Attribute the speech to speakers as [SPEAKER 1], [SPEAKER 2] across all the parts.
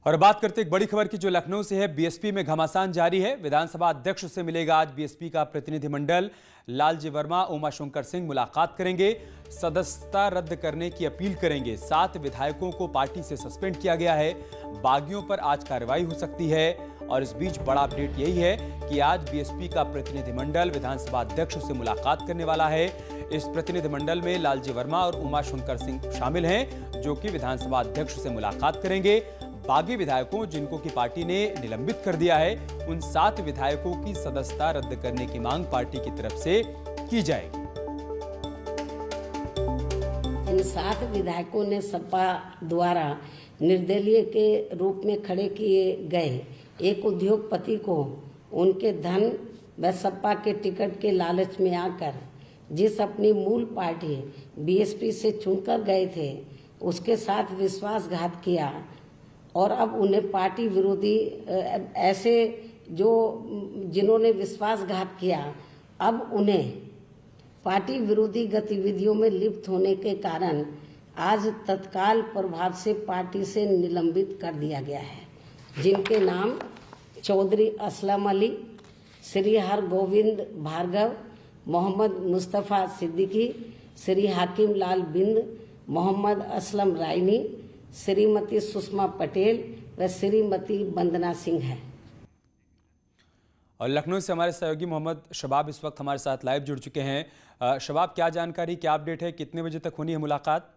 [SPEAKER 1] और बात करते एक बड़ी खबर की जो लखनऊ से है। बीएसपी में घमासान जारी है। विधानसभा अध्यक्ष से मिलेगा आज बीएसपी का प्रतिनिधिमंडल। लालजी वर्मा, उमाशंकर सिंह मुलाकात करेंगे, सदस्यता रद्द करने की अपील करेंगे। 7 विधायकों को पार्टी से सस्पेंड किया गया है। बागियों पर आज कार्रवाई हो सकती है। और इस बीच बड़ा अपडेट यही है कि आज बीएसपी का प्रतिनिधिमंडल विधानसभा अध्यक्ष से मुलाकात करने वाला है। इस प्रतिनिधिमंडल में लालजी वर्मा और उमाशंकर सिंह शामिल हैं, जो कि विधानसभा अध्यक्ष से मुलाकात करेंगे। बागी विधायकों जिनको की पार्टी ने निलंबित कर दिया है, उन 7 विधायकों की सदस्यता रद्द करने की मांग पार्टी की तरफ से की जाएगी।
[SPEAKER 2] इन 7 विधायकों ने सपा द्वारा निर्दलीय के रूप में खड़े किए गए एक उद्योगपति को उनके धन व सपा के टिकट के लालच में आकर जिस अपनी मूल पार्टी बीएसपी से चुनकर गए थे, उसके साथ विश्वासघात किया और अब उन्हें पार्टी विरोधी ऐसे जो जिन्होंने विश्वासघात किया, अब उन्हें पार्टी विरोधी गतिविधियों में लिप्त होने के कारण आज तत्काल प्रभाव से पार्टी से निलंबित कर दिया गया है। जिनके नाम चौधरी असलम अली, श्री हरगोविंद भार्गव, मोहम्मद मुस्तफ़ा सिद्दीकी, श्री हाकिम लाल बिंद, मोहम्मद असलम रायनी, श्रीमती सुषमा पटेल व श्रीमती वंदना सिंह है।
[SPEAKER 1] और लखनऊ से हमारे सहयोगी मोहम्मद शबाब इस वक्त हमारे साथ लाइव जुड़ चुके हैं। शबाब, क्या जानकारी, क्या अपडेट है, कितने बजे तक होनी है मुलाकात?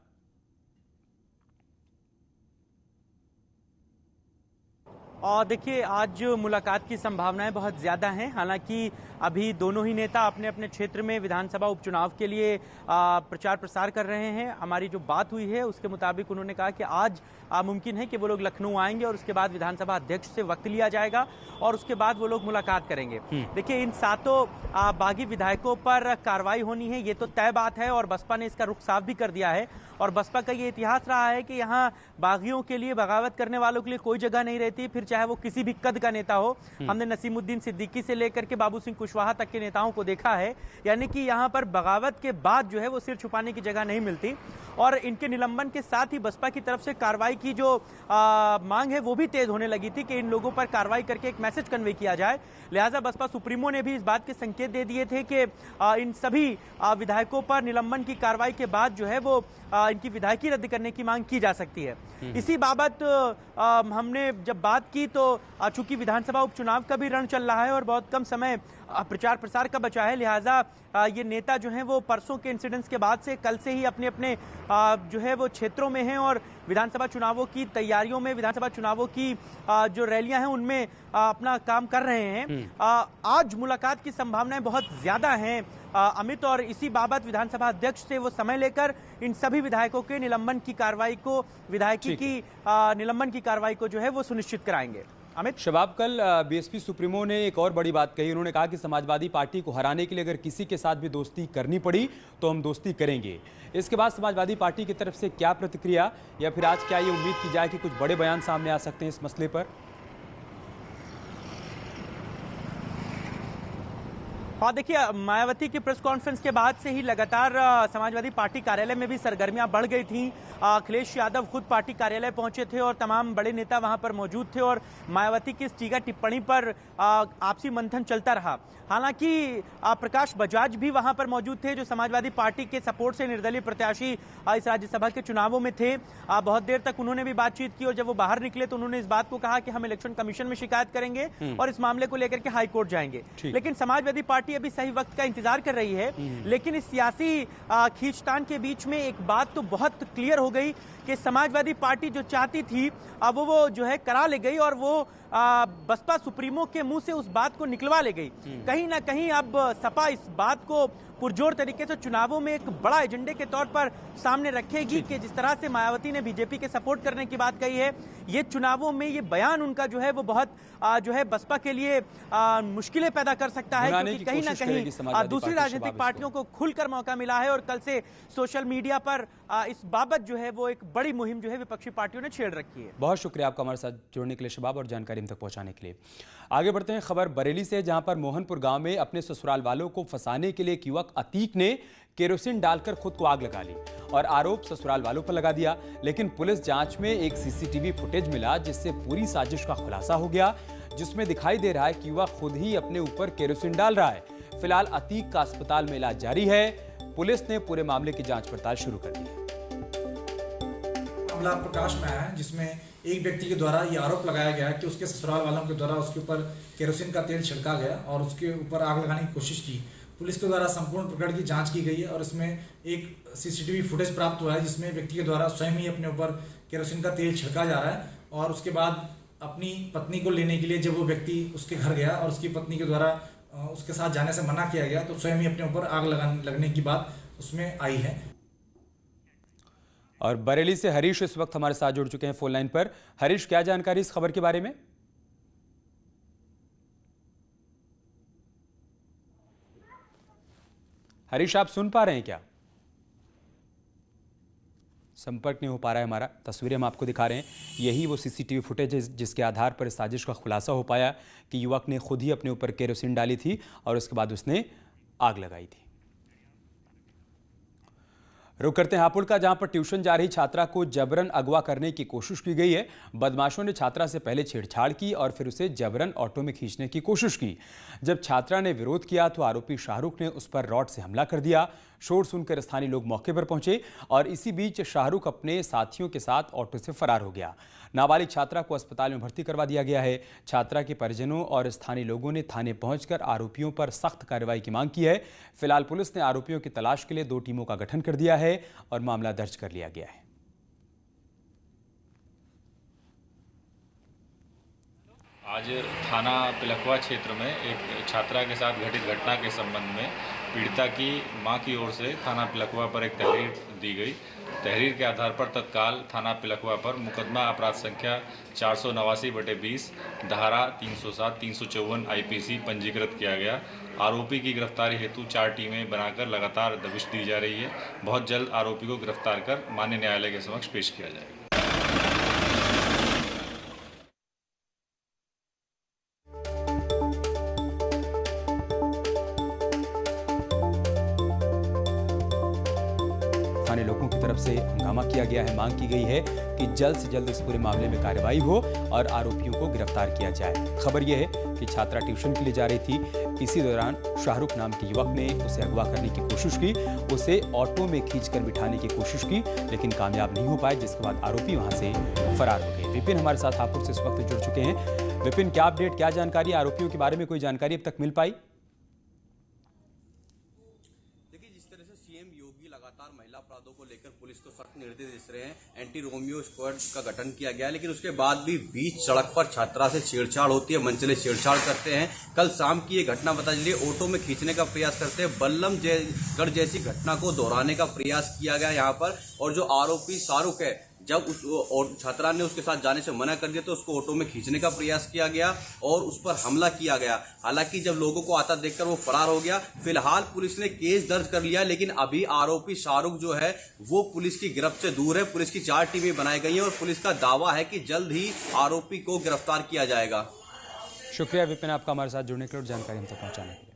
[SPEAKER 3] और देखिए, आज मुलाकात की संभावनाएं बहुत ज़्यादा हैं। हालांकि अभी दोनों ही नेता अपने अपने क्षेत्र में विधानसभा उपचुनाव के लिए प्रचार प्रसार कर रहे हैं। हमारी जो बात हुई है उसके मुताबिक उन्होंने कहा कि आज मुमकिन है कि वो लोग लखनऊ आएंगे और उसके बाद विधानसभा अध्यक्ष से वक्त लिया जाएगा और उसके बाद वो लोग मुलाकात करेंगे। देखिए, इन 7 बागी विधायकों पर कार्रवाई होनी है, ये तो तय बात है और बसपा ने इसका रुख साफ भी कर दिया है। और बसपा का ये इतिहास रहा है कि यहाँ बागियों के लिए, बगावत करने वालों के लिए कोई जगह नहीं रहती, फिर चाहे वो किसी भी कद का नेता हो। हमने नसीमुद्दीन सिद्दीकी से लेकर के बाबू सिंह कुशवाहा तक के नेताओं को देखा है। यानी कि यहाँ पर बगावत के बाद जो है वो सिर छुपाने की जगह नहीं मिलती। और इनके निलंबन के साथ ही बसपा की तरफ से कार्रवाई की जो मांग है वो भी तेज होने लगी थी कि इन लोगों पर कार्रवाई करके एक मैसेज कन्वे किया जाए। लिहाजा बसपा सुप्रीमो ने भी इस बात के संकेत दे दिए थे कि इन सभी विधायकों पर निलंबन की कार्रवाई के बाद जो है वो इनकी विधायकी रद्द करने की मांग की जा सकती है। इसी बाबत हमने जब बात की तो चूंकि विधानसभा उपचुनाव का भी रण चल रहा है और बहुत कम समय प्रचार प्रसार का बचा है, लिहाजा ये नेता जो हैं वो परसों के इंसिडेंट्स के बाद से कल से ही अपने अपने जो है वो क्षेत्रों में हैं और विधानसभा चुनावों की तैयारियों में, विधानसभा चुनावों की जो रैलियां हैं उनमें अपना काम कर रहे हैं। आज मुलाकात की संभावनाएं बहुत ज्यादा हैं अमित, और इसी बाबत विधानसभा अध्यक्ष से वो समय लेकर इन सभी विधायकों के निलंबन की कार्रवाई को, विधायकी की निलंबन की कार्रवाई को जो है वो सुनिश्चित कराएंगे। अमित,
[SPEAKER 1] शबाब, कल बीएसपी सुप्रीमो ने एक और बड़ी बात कही। उन्होंने कहा कि समाजवादी पार्टी को हराने के लिए अगर किसी के साथ भी दोस्ती करनी पड़ी तो हम दोस्ती करेंगे। इसके बाद समाजवादी पार्टी की तरफ से क्या प्रतिक्रिया, या फिर आज क्या ये उम्मीद की जाए कि कुछ बड़े बयान सामने आ सकते हैं इस मसले पर?
[SPEAKER 3] और देखिए, मायावती की प्रेस कॉन्फ्रेंस के बाद से ही लगातार समाजवादी पार्टी कार्यालय में भी सरगर्मियां बढ़ गई थीं। अखिलेश यादव खुद पार्टी कार्यालय पहुंचे थे और तमाम बड़े नेता वहां पर मौजूद थे और मायावती की इस टीका टिप्पणी पर आपसी मंथन चलता रहा। हालांकि प्रकाश बजाज भी वहां पर मौजूद थे, जो समाजवादी पार्टी के सपोर्ट से निर्दलीय प्रत्याशी इस राज्यसभा के चुनावों में थे। बहुत देर तक उन्होंने भी बातचीत की और जब वो बाहर निकले तो उन्होंने इस बात को कहा कि हम इलेक्शन कमीशन में शिकायत करेंगे और इस मामले को लेकर के हाईकोर्ट जाएंगे। लेकिन समाजवादी पार्टी अभी सही वक्त का इंतजार कर रही है। लेकिन इस सियासी खींचतान के बीच में एक बात तो बहुत क्लियर हो गई कि समाजवादी पार्टी जो चाहती थी अब वो जो है करा ले गई और वो बसपा सुप्रीमो के मुंह से उस बात को निकलवा ले गई। कहीं ना कहीं अब सपा इस बात को पुरजोर तरीके से चुनावों में एक बड़ा एजेंडे के तौर पर सामने रखेगी कि जिस तरह से मायावती ने बीजेपी के सपोर्ट करने की बात कही है, ये चुनावों में ये बयान उनका जो है वो बहुत जो है बसपा के लिए मुश्किलें पैदा कर सकता है, क्योंकि कहीं ना कहीं दूसरी राजनीतिक पार्टियों को खुलकर मौका मिला है और कल से सोशल मीडिया पर इस बाबत जो है वो एक बड़ी मुहिम जो है विपक्षी पार्टियों ने छेड़ रखी है।
[SPEAKER 1] बहुत शुक्रिया आपका हमारे साथ जुड़ने के लिए शबाब और जानकारी हम तक पहुंचाने के लिए। आगे बढ़ते हैं खबर बरेली से, जहां पर मोहनपुर गांव में अपने ससुराल वालों को फंसाने के लिए एक युवक अतीक ने केरोसिन डालकर खुद को आग लगा ली और आरोप ससुराल वालों पर लगा दिया। लेकिन पुलिस जांच में एक सीसीटीवी फुटेज मिला जिससे पूरी साजिश का खुलासा हो गया, जिसमें दिखाई दे रहा है कि युवक खुद ही अपने ऊपर केरोसिन डाल रहा है। फिलहाल अतीक का अस्पताल में इलाज जारी है। पुलिस ने पूरे मामले की जांच पड़ताल शुरू कर दी है।
[SPEAKER 4] मामला प्रकाश में आया है जिसमें एक व्यक्ति के द्वारा ये आरोप लगाया गया कि उसके ससुराल वालों के द्वारा उसके ऊपर केरोसिन का तेल छिड़का गया और उसके ऊपर आग लगाने की कोशिश की। पुलिस के द्वारा संपूर्ण प्रकरण की जांच की गई है और इसमें एक सीसीटीवी फुटेज प्राप्त हुआ है जिसमें व्यक्ति के द्वारा स्वयं ही अपने ऊपर केरोसिन का तेल छिड़का जा रहा है और उसके बाद अपनी पत्नी को लेने के लिए जब वो व्यक्ति उसके घर गया और उसकी पत्नी के द्वारा उसके साथ जाने से मना किया गया तो स्वयं ही अपने ऊपर आग लगने की बात उसमें आई है।
[SPEAKER 1] और बरेली से हरीश इस वक्त हमारे साथ जुड़ चुके हैं फोन लाइन पर। हरीश, क्या जानकारी इस खबर के बारे में? हरीश, आप सुन पा रहे हैं क्या? संपर्क नहीं हो पा रहा है हमारा। तस्वीरें हम आपको दिखा रहे हैं, यही वो सीसीटीवी फुटेज है जिसके आधार पर इस साजिश का खुलासा हो पाया कि युवक ने खुद ही अपने ऊपर केरोसिन डाली थी और उसके बाद उसने आग लगाई थी। रुक करते हैं हापुड़ का, जहां पर ट्यूशन जा रही छात्रा को जबरन अगवा करने की कोशिश की गई है। बदमाशों ने छात्रा से पहले छेड़छाड़ की और फिर उसे जबरन ऑटो में खींचने की कोशिश की। जब छात्रा ने विरोध किया तो आरोपी शाहरुख ने उस पर रॉड से हमला कर दिया। शोर सुनकर स्थानीय लोग मौके पर पहुंचे और इसी बीच शाहरुख अपने साथियों के साथ ऑटो से फरार हो गया। नाबालिग छात्रा को अस्पताल में भर्ती करवा दिया गया है। छात्रा के परिजनों और स्थानीय लोगों ने थाने पहुंचकर आरोपियों पर सख्त कार्रवाई की मांग की है। फिलहाल पुलिस ने आरोपियों की तलाश के लिए 2 टीमों का गठन कर दिया है और मामला दर्ज कर लिया गया है।
[SPEAKER 5] आज थाना पिलखवा क्षेत्र में एक छात्रा के साथ घटित घटना के संबंध में पीड़िता की मां की ओर से थाना पिलखवा पर एक तहरीर दी गई। तहरीर के आधार पर तत्काल थाना पिलखवा पर मुकदमा अपराध संख्या 489/20 धारा 307, 354 IPC पंजीकृत किया गया। आरोपी की गिरफ्तारी हेतु 4 टीमें बनाकर लगातार दबिश दी जा रही है। बहुत जल्द आरोपी को गिरफ्तार कर माननीय न्यायालय के समक्ष पेश किया जाएगा।
[SPEAKER 1] स्थानीय लोगों की तरफ से हंगामा किया गया है। मांग की गई है कि जल्द से जल्द इस पूरे मामले में कार्रवाई हो और आरोपियों को गिरफ्तार किया जाए। खबर यह है कि छात्रा ट्यूशन के लिए जा रही थी। इसी दौरान शाहरुख नाम के युवक ने उसे अगवा करने की कोशिश की, उसे ऑटो में खींचकर बिठाने की कोशिश की, लेकिन कामयाब नहीं हो पाए, जिसके बाद आरोपी वहां से फरार हो गए। विपिन हमारे साथ हापुड़ से इस वक्त जुड़ चुके हैं। विपिन, क्या अपडेट, क्या जानकारी? आरोपियों के बारे में कोई जानकारी अब तक मिल पाई?
[SPEAKER 6] सीएम योगी लगातार महिला अपराधों को लेकर पुलिस को सख्त निर्देश दे रहे हैं। एंटी रोमियो स्क्वाड का गठन किया गया, लेकिन उसके बाद भी बीच सड़क पर छात्रा से छेड़छाड़ होती है, मनचले छेड़छाड़ करते हैं। कल शाम की ये घटना बता चलिए, ऑटो में खींचने का प्रयास करते हैं। बल्लमगढ़ जैसी घटना को दोहराने का प्रयास किया गया यहाँ पर। और जो आरोपी शाहरुख है, जब उस छात्रा ने उसके साथ जाने से मना कर दिया तो उसको ऑटो में खींचने का प्रयास किया गया और उस पर हमला किया गया। हालांकि जब लोगों को आता देखकर वो फरार हो गया। फिलहाल पुलिस ने केस दर्ज कर लिया, लेकिन अभी आरोपी शाहरुख जो है वो पुलिस की गिरफ्त से दूर है। पुलिस की 4 टीमें बनाई गई हैं और पुलिस का दावा है कि जल्द ही आरोपी को गिरफ्तार किया जाएगा।
[SPEAKER 1] शुक्रिया विपिन, आपका हमारे साथ जुड़ने के लिए और जानकारी हम तक पहुंचाने के लिए।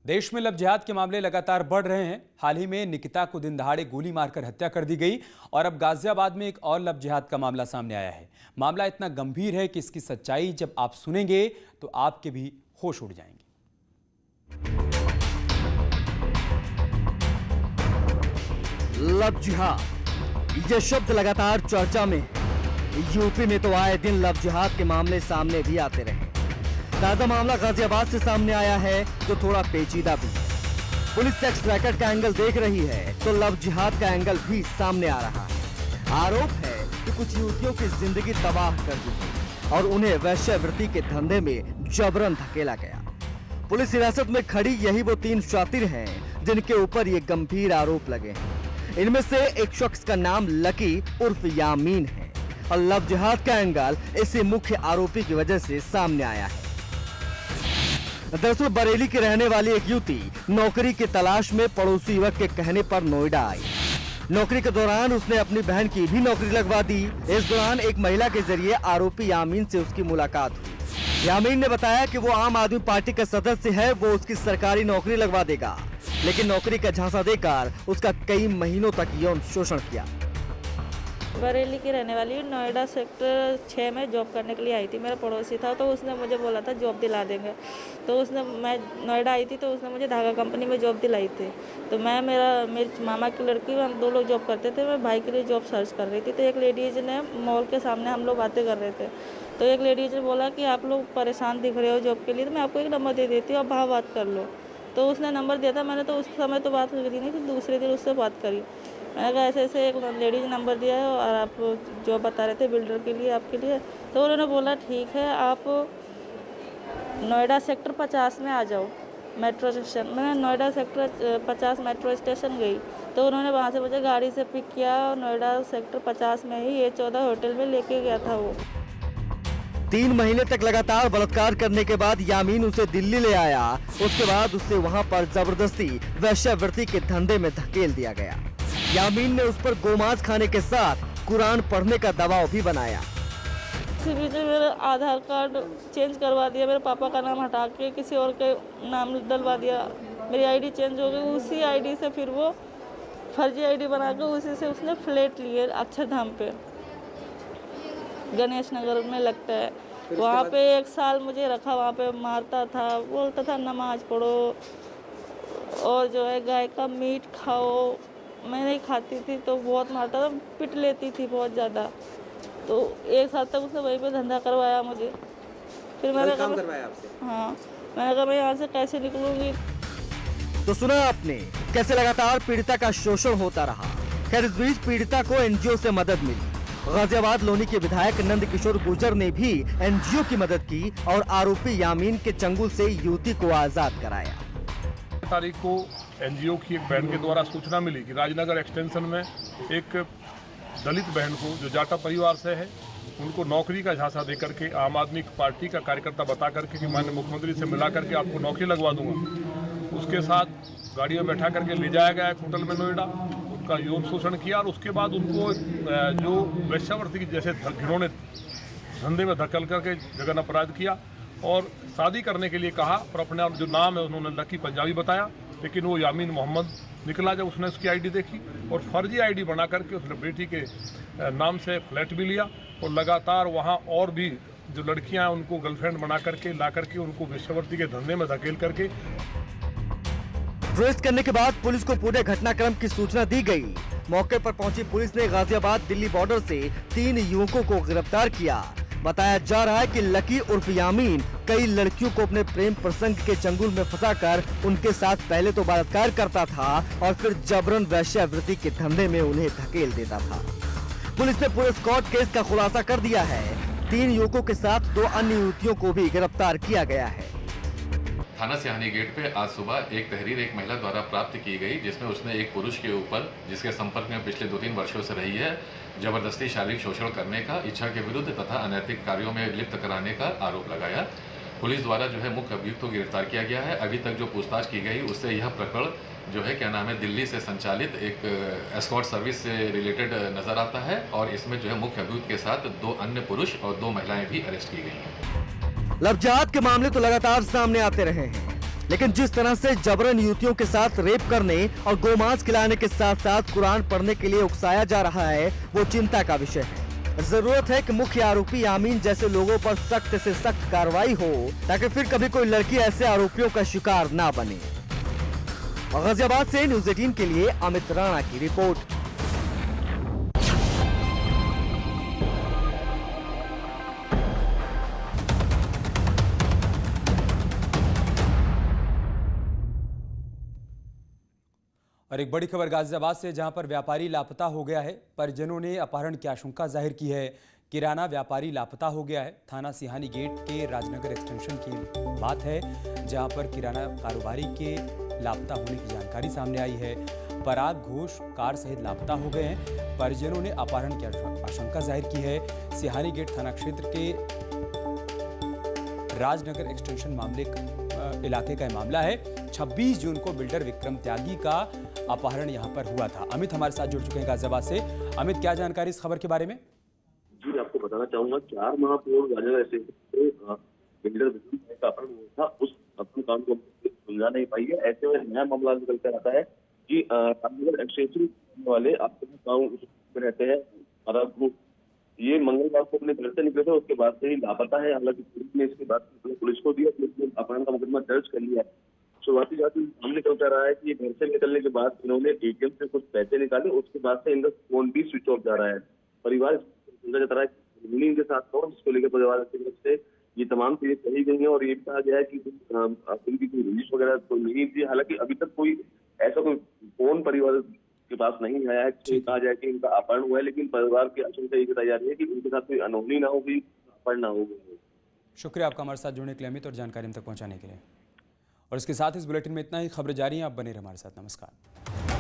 [SPEAKER 1] देश में लव जिहाद के मामले लगातार बढ़ रहे हैं। हाल ही में निकिता को दिन दहाड़े गोली मारकर हत्या कर दी गई और अब गाजियाबाद में एक और लव जिहाद का मामला सामने आया है। मामला इतना गंभीर है कि इसकी सच्चाई जब आप सुनेंगे तो आपके भी होश उड़ जाएंगे।
[SPEAKER 7] लव जिहाद, ये शब्द लगातार चर्चा में। यूपी में तो आए दिन लव जिहाद के मामले सामने भी आते रहे। ताजा मामला गाजियाबाद से सामने आया है जो थोड़ा पेचीदा भी है। पुलिस सेक्स रैकेट का एंगल देख रही है तो लव जिहाद का एंगल भी सामने आ रहा है। आरोप है कि कुछ युवतियों की जिंदगी तबाह कर दी और उन्हें वैश्यावृत्ति के धंधे में जबरन धकेला गया। पुलिस हिरासत में खड़ी यही वो 3 शातिर हैं जिनके ऊपर ये गंभीर आरोप लगे हैं। इनमें से एक शख्स का नाम लकी उर्फ यामीन है और लव जिहाद का एंगल इसी मुख्य आरोपी की वजह से सामने आया है। दरअसल बरेली की रहने वाली एक युवती नौकरी की तलाश में पड़ोसी युवक के कहने पर नोएडा आई। नौकरी के दौरान उसने अपनी बहन की भी नौकरी लगवा दी। इस दौरान एक महिला के जरिए आरोपी यामीन से उसकी मुलाकात हुई। यामीन ने बताया कि वो आम आदमी पार्टी का सदस्य है, वो उसकी सरकारी नौकरी लगवा देगा, लेकिन नौकरी का झांसा देकर उसका कई महीनों तक यौन शोषण किया।
[SPEAKER 8] बरेली की रहने वाली, नोएडा सेक्टर 6 में जॉब करने के लिए आई थी। मेरा पड़ोसी था, तो उसने मुझे बोला था जॉब दिला देंगे। तो मैं नोएडा आई थी, तो उसने मुझे धागा कंपनी में जॉब दिलाई थी। तो मेरे मामा की लड़की, हम 2 लोग जॉब करते थे। मैं भाई के लिए जॉब सर्च कर रही थी, तो एक लेडीज ने मॉल के सामने हम लोग बातें कर रहे थे। तो एक लेडीज ने बोला कि आप लोग परेशान दिख रहे हो जॉब के लिए, तो मैं आपको एक नंबर दे देती हूँ, आप वहाँ बात कर लो। तो उसने नंबर दिया था, मैंने तो उस समय तो बात करी नहीं थी, दूसरे दिन उससे बात करी। मैंने कहा ऐसे ऐसे एक लेडीज नंबर दिया है और आप जो बता रहे थे बिल्डर के लिए, आपके लिए। तो उन्होंने बोला ठीक है, आप नोएडा सेक्टर 50 में आ जाओ मेट्रो स्टेशन। मैं नोएडा सेक्टर 50 मेट्रो स्टेशन गई, तो उन्होंने वहाँ से मुझे गाड़ी से पिक किया और नोएडा सेक्टर 50 में ही A14 होटल में लेके गया था वो।
[SPEAKER 7] 3 महीने तक लगातार बलात्कार करने के बाद यामीन उसे दिल्ली ले आया। उसके बाद उसे वहाँ पर जबरदस्ती वेश्यावृत्ति के धंधे में धकेल दिया गया। यामीन ने उस पर गोमांस खाने के साथ कुरान पढ़ने का दबाव भी बनाया।
[SPEAKER 8] इसी बीच में मेरा आधार कार्ड चेंज करवा दिया, मेरे पापा का नाम हटा के किसी और के नाम डलवा दिया। मेरी आईडी चेंज हो गई, उसी आईडी से फिर वो फर्जी आईडी बना के उसी से उसने फ्लैट लिए अक्षरधाम पे, गणेश नगर में लगता है। वहाँ पे 1 साल मुझे रखा, वहाँ पे मारता था, बोलता था नमाज पढ़ो और जो है गाय का मीट खाओ। मैं नहीं खाती थी तो बहुत मारता था, पिट लेती थी बहुत ज़्यादा। तो 1 साल तक उसने वहीं पे धंधा करवाया मुझे। फिर मैंने कहा हाँ, मैंने कहा मैं यहाँ से कैसे निकलूंगी।
[SPEAKER 7] तो सुना आपने कैसे लगातार पीड़िता का शोषण होता रहा। खैर, इस बीच पीड़िता को एनजीओ से मदद मिली। गाजियाबाद लोनी के विधायक नंद किशोर गुर्जर ने भी एनजीओ की मदद की और आरोपी यामीन के चंगुल से युवती को आजाद कराया।
[SPEAKER 9] तारीख को एनजीओ की एक बहन के द्वारा सूचना मिली कि राजनगर एक्सटेंशन में एक दलित बहन को, जो जाटा परिवार से है, उनको नौकरी का झांसा देकर के आम आदमी पार्टी का कार्यकर्ता बता करके कि माननीय मुख्यमंत्री से मिला करके आपको नौकरी लगवा दूंगा। उसके साथ गाड़ी में बैठा करके ले जाया गया एक होटल में नोएडा, उनका यौन शोषण किया और उसके बाद उनको जो वेश्यावृत्ति की जैसे घिनौने धंधे में धकेल करके जघन्य अपराध किया और शादी करने के लिए कहा। पर अपने जो नाम है उन्होंने लकी पंजाबी बताया, लेकिन वो यामीन मोहम्मद निकला जब उसने उसकी आईडी देखी और फर्जी आईडी बना करके उसने बेटी के नाम से फ्लैट भी लिया और लगातार वहाँ और भी जो लड़कियां उनको गर्लफ्रेंड बना करके ला करके उनको वेश्यावृत्ति के धंधे में धकेल करके।
[SPEAKER 7] ट्रेस करने के बाद पुलिस को पूरे घटनाक्रम की सूचना दी गई। मौके पर पहुंची पुलिस ने गाजियाबाद दिल्ली बॉर्डर से 3 युवकों को गिरफ्तार किया। बताया जा रहा है कि लकी उर्फ यामीन कई लड़कियों को अपने प्रेम प्रसंग के चंगुल में फंसाकर उनके साथ पहले तो बलात्कार करता था और फिर जबरन वेश्यावृत्ति के धंधे में उन्हें धकेल देता था। पुलिस ने पूरे स्क्वाड केस का खुलासा कर दिया है। 3 युवकों के साथ 2 अन्य युवतियों को भी गिरफ्तार किया गया है।
[SPEAKER 10] थाना सिहानी गेट पे आज सुबह एक तहरीर एक महिला द्वारा प्राप्त की गई, जिसमें उसने एक पुरुष के ऊपर, जिसके संपर्क में पिछले 2-3 वर्षों से रही है, जबरदस्ती शारीरिक शोषण करने का, इच्छा के विरुद्ध तथा अनैतिक कार्यों में लिप्त कराने का आरोप लगाया। पुलिस द्वारा जो है मुख्य अभियुक्त को गिरफ्तार किया गया है। अभी तक जो पूछताछ की गई उससे यह प्रकरण जो है क्या नाम है दिल्ली से संचालित एक एस्कॉर्ट सर्विस से रिलेटेड नजर आता है और इसमें जो है मुख्य अभियुक्त के साथ 2 अन्य पुरुष और 2 महिलाएं भी अरेस्ट की गई हैं।
[SPEAKER 7] लव जिहाद के मामले तो लगातार सामने आते रहे हैं, लेकिन जिस तरह से जबरन युवतियों के साथ रेप करने और गोमांस खिलाने के साथ साथ कुरान पढ़ने के लिए उकसाया जा रहा है, वो चिंता का विषय है। जरूरत है कि मुख्य आरोपी यामीन जैसे लोगों पर सख्त से सख्त कार्रवाई हो, ताकि फिर कभी कोई लड़की ऐसे आरोपियों का शिकार ना बने। गाजियाबाद से न्यूज़ 18 के लिए अमित राणा की रिपोर्ट।
[SPEAKER 1] और एक बड़ी खबर गाजियाबाद से, जहां पर व्यापारी लापता हो गया है। परिजनों ने अपहरण की आशंका जाहिर की है। किराना व्यापारी लापता हो गया है। थाना सिहानी गेट के राजनगर एक्सटेंशन की बात है, जहां पर किराना कारोबारी के लापता होने की जानकारी सामने आई है। पराग घोष कार सहित लापता हो गए हैं। परिजनों ने अपहरण की आशंका जाहिर की है। सिहानी गेट थाना क्षेत्र के राजनगर एक्सटेंशन इलाके का मामला है। 26 जून को बिल्डर विक्रम त्यागी का अपहरण यहाँ पर हुआ था। अमित हमारे साथ जुड़ चुके हैं गाजियाबाद से। अमित, क्या जानकारी इस खबर के बारे में?
[SPEAKER 11] जी, आपको बताना चाहूंगा 4 माह पूर्व राजनगर अपहरण हुआ था। उस अपने काम को सुलझा नहीं पाई है। ऐसे में नया मामला निकल कर आता है कि राजनगर एक्सटेंशन वाले आपके गाँव में रहते हैं और ये मंगलवार को अपने घर से निकले थे, उसके बाद से ही लापता है। हालांकि पुलिस ने इसके बाद पुलिस को दिया, पुलिस ने अपहरण का मुकदमा दर्ज कर लिया है। शुरुआती जांच में सामने निकल कर रहा है कि ये घर से निकलने के बाद इन्होंने एटीएम से कुछ पैसे निकाले, उसके बाद से इनका फोन भी स्विच ऑफ जा रहा है। परिवार समझा जाता है कि इनके साथ हो, जिसको लेकर परिवार की तरफ से ये तमाम चीजें कही गई हैं और ये भी कहा गया है कि इनकी कोई रजिश वगैरह तो नहीं थी। हालांकि अभी तक कोई ऐसा कोई फोन परिवार के पास नहीं आया है कि कहा जाए कि इनका अपहरण हुआ है, लेकिन परिवार की आशंका ये बताई जा रही है कि इनके साथ कोई अनहोनी ना हो गई, अपहरण ना हो गई।
[SPEAKER 1] शुक्रिया आपका हमारे साथ जुड़ने के लिए अमित और जानकारी हम तक पहुंचाने के लिए। और इसके साथ इस बुलेटिन में इतना ही। खबरें जारी हैं, आप बने रहे हमारे साथ। नमस्कार।